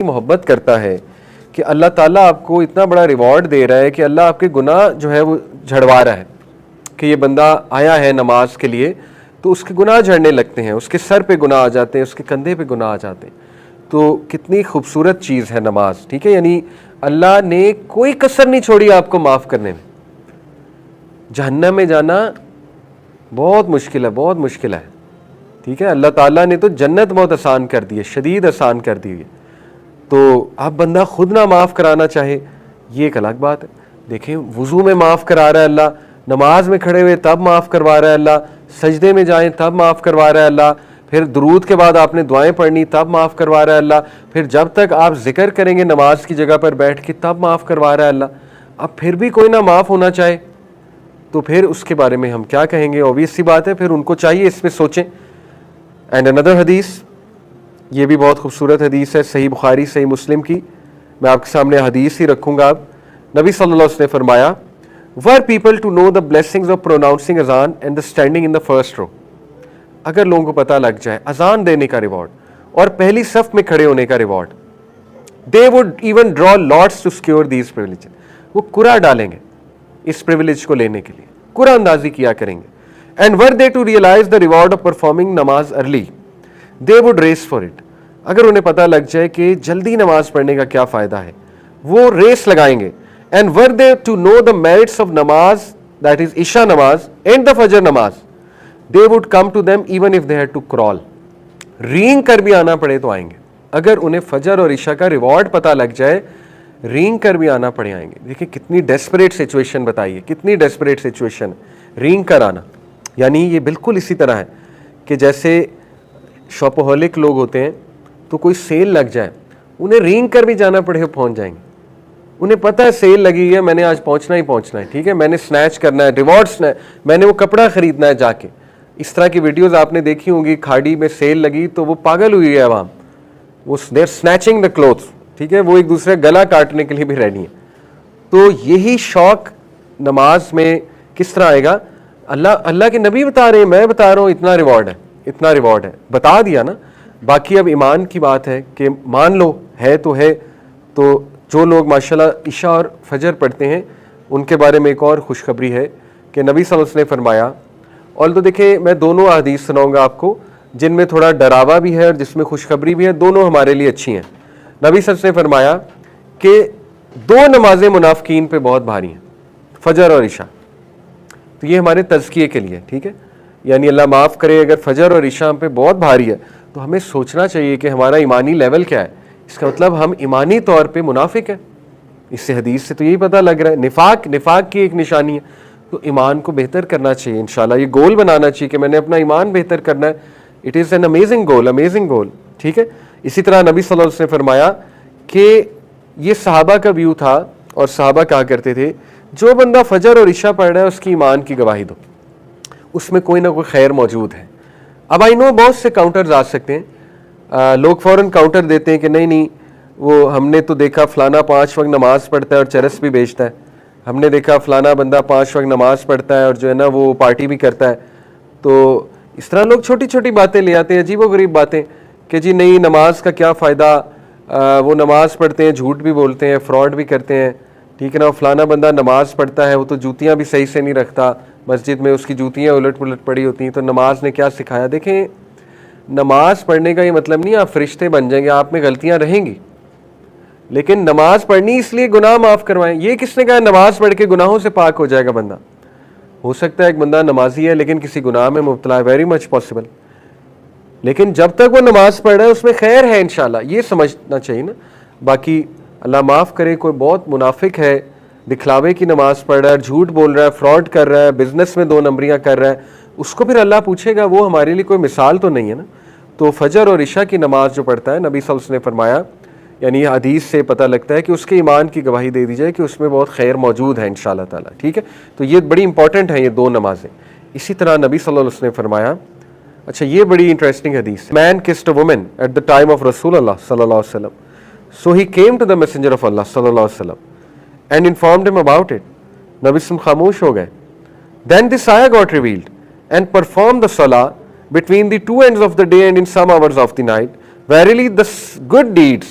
محبت کرتا ہے کہ اللہ تعالیٰ آپ کو اتنا بڑا ریوارڈ دے رہا ہے کہ اللہ آپ کے گناہ جو ہے وہ جھڑوا رہا ہے کہ یہ بندہ آیا ہے نماز کے لیے تو اس کے گناہ جھڑنے لگتے ہیں, اس کے سر پہ گناہ آ جاتے ہیں, اس کے کندھے پہ گناہ آ جاتے ہیں. تو کتنی خوبصورت چیز ہے نماز, ٹھیک ہے. یعنی اللہ نے کوئی کسر نہیں چھوڑی آپ کو معاف کرنے میں. جہنم میں جانا بہت مشکل ہے, بہت مشکل ہے, ٹھیک ہے. اللہ تعالیٰ نے تو جنت بہت آسان کر دی ہے, شدید آسان کر دی ہے. تو اب بندہ خود نہ معاف کرانا چاہے یہ ایک الگ بات ہے. دیکھیں وضو میں معاف کرا رہا ہے اللہ, نماز میں کھڑے ہوئے تب معاف کروا رہا ہے اللہ, سجدے میں جائیں تب معاف کروا رہا ہے اللہ, پھر درود کے بعد آپ نے دعائیں پڑھنی تب معاف کروا رہا ہے اللہ, پھر جب تک آپ ذکر کریں گے نماز کی جگہ پر بیٹھ کے تب معاف کروا رہا ہے اللہ. اب پھر بھی کوئی نہ معاف ہونا چاہے تو پھر اس کے بارے میں ہم کیا کہیں گے؟ اوبیس سی بات ہے, پھر ان کو چاہیے اس پہ سوچیں. اینڈ اندر حدیث, یہ بھی بہت خوبصورت حدیث ہے, صحیح بخاری صحیح مسلم کی, میں آپ کے سامنے حدیث ہی رکھوں گا. اب نبی صلی اللہ علیہ وسلم نے فرمایا, were people to know the blessings of pronouncing azan and the standing in the first row, اگر لوگوں کو پتہ لگ جائے اذان دینے کا ریوارڈ اور پہلی صف میں کھڑے ہونے کا reward, they would even draw lots to secure these privileges, وہ قرعہ ڈالیں گے اس پریویلیج کو لینے کے لیے, قرعہ اندازی کیا کریں گے. and were they to realize the reward of performing namaz early, they would race for it, اگر انہیں پتہ لگ جائے کہ جلدی نماز پڑھنے کا کیا فائدہ ہے وہ ریس لگائیں گے. and were they to know the merits of namaz, that is isha namaz and the fajr namaz, they would come to them even if they had to crawl, رینگ کر بھی آنا پڑے تو آئیں گے. اگر انہیں فجر اور عشاء کا ریوارڈ پتہ لگ جائے رینگ کر بھی آنا پڑے آئیں گے. دیکھیں کتنی ڈیسپریٹ سچویشن بتائیے, کتنی ڈیسپریٹ سچویشن, رینگ کر آنا. یعنی یہ بالکل اسی طرح ہے کہ جیسے شاپہولک لوگ ہوتے ہیں تو کوئی سیل لگ جائے انہیں رینگ کر بھی جانا پڑے پہنچ جائیں گے. انہیں پتہ ہے سیل لگی ہے, میں نے آج پہنچنا ہی پہنچنا ہے, ٹھیک ہے, میں نے سنیچ کرنا ہے, ریوارڈ میں نے وہ کپڑا خریدنا ہے جا کے. اس طرح کی ویڈیوز آپ نے دیکھی ہوں گی, کھاڑی میں سیل لگی تو وہ پاگل ہوئی ہے عوام, وہ they are snatching the clothes, ٹھیک ہے, وہ ایک دوسرے گلا کاٹنے کے لیے بھی ریڈی ہیں. تو یہی شوق نماز میں کس طرح آئے گا؟ اللہ کے نبی بتا رہے ہیں, میں بتا رہا ہوں, اتنا ریوارڈ ہے, اتنا ریوارڈ ہے, بتا دیا نا. باقی اب ایمان کی بات ہے کہ مان لو ہے تو ہے. تو جو لوگ ماشاءاللہ عشاء اور فجر پڑھتے ہیں ان کے بارے میں ایک اور خوشخبری ہے کہ نبی صلی اللہ علیہ وسلم نے فرمایا, اور تو دیکھیں میں دونوں احادیث سناؤں گا آپ کو جن میں تھوڑا ڈراوا بھی ہے اور جس میں خوشخبری بھی ہے, دونوں ہمارے لیے اچھی ہیں. نبی صلی اللہ علیہ وسلم نے فرمایا کہ دو نمازیں منافقین پہ بہت بھاری ہیں, فجر اور عشاء. تو یہ ہمارے تزکیے کے لیے, ٹھیک ہے, یعنی اللہ معاف کرے اگر فجر اور عشاء پہ بہت بھاری ہے تو ہمیں سوچنا چاہیے کہ ہمارا ایمانی لیول کیا ہے. اس کا مطلب ہم ایمانی طور پہ منافق ہیں. اس سے حدیث سے تو یہی پتہ لگ رہا ہے, نفاق کی ایک نشانی ہے. تو ایمان کو بہتر کرنا چاہیے انشاءاللہ, یہ گول بنانا چاہیے کہ میں نے اپنا ایمان بہتر کرنا ہے. It is an amazing goal, amazing goal, ٹھیک ہے. اسی طرح نبی صلی اللہ علیہ وسلم نے فرمایا کہ یہ صحابہ کا ویو تھا, اور صحابہ کہا کرتے تھے جو بندہ فجر اور عشاء پڑھ رہا ہے اس کی ایمان کی گواہی دو, اس میں کوئی نہ کوئی خیر موجود ہے. اب آئی نو بہت سے کاؤنٹرز آ سکتے ہیں, لوگ فوراً کاؤنٹر دیتے ہیں کہ نہیں وہ ہم نے تو دیکھا فلانا 5 وقت نماز پڑھتا ہے اور چرس بھی بیچتا ہے, ہم نے دیکھا فلانا بندہ 5 وقت نماز پڑھتا ہے اور جو ہے نا وہ پارٹی بھی کرتا ہے. تو اس طرح لوگ چھوٹی چھوٹی باتیں لے آتے ہیں, عجیب و غریب باتیں, کہ جی نہیں نماز کا کیا فائدہ, وہ نماز پڑھتے ہیں جھوٹ بھی بولتے ہیں, فراڈ بھی کرتے ہیں, ٹھیک ہے نا. فلانا بندہ نماز پڑھتا ہے وہ تو جوتیاں بھی صحیح سے نہیں رکھتا, مسجد میں اس کی جوتیاں الٹ پلٹ پڑی ہوتی ہیں, تو نماز نے کیا سکھایا؟ دیکھیں نماز پڑھنے کا یہ مطلب نہیں آپ فرشتے بن جائیں گے, آپ میں غلطیاں رہیں گی, لیکن نماز پڑھنی اس لیے گناہ معاف کروائیں. یہ کس نے کہا نماز پڑھ کے گناہوں سے پاک ہو جائے گا بندہ؟ ہو سکتا ہے ایک بندہ نمازی ہے لیکن کسی گناہ میں مبتلا ہے, ویری مچ پاسبل, لیکن جب تک وہ نماز پڑھ رہا ہے اس میں خیر ہے انشاءاللہ, یہ سمجھنا چاہیے نا. باقی اللہ معاف کرے کوئی بہت منافق ہے, دکھلاوے کی نماز پڑھ رہا ہے, جھوٹ بول رہا ہے, فراڈ کر رہا ہے, بزنس میں 2 نمبریاں کر رہا ہے, اس کو پھر اللہ پوچھے گا, وہ ہمارے لیے کوئی مثال تو نہیں ہے نا. تو فجر اور عشاء کی نماز جو پڑھتا ہے, نبی صلی اللہ علیہ وسلم نے فرمایا, یعنی حدیث سے پتہ لگتا ہے کہ اس کے ایمان کی گواہی دے دی جائے کہ اس میں بہت خیر موجود ہے انشاءاللہ تعالیٰ, ٹھیک ہے. تو یہ بڑی امپورٹنٹ ہیں یہ 2 نمازیں. اسی طرح نبی صلی اللہ علیہ وسلم نے فرمایا, اچھا یہ بڑی انٹرسٹنگ حدیث, man kissed a woman at the time of رسول اللہ صلی اللہ علیہ وسلم, so he came to the messenger of اللہ صلی اللہ علیہ وسلم and informed him about it. نبی صلی اللہ علیہ وسلم خاموش ہو گئے. دین دس آیا got revealed and perform the صلاح between the 2 ends of the day and in some hours of the night. Verily the good deeds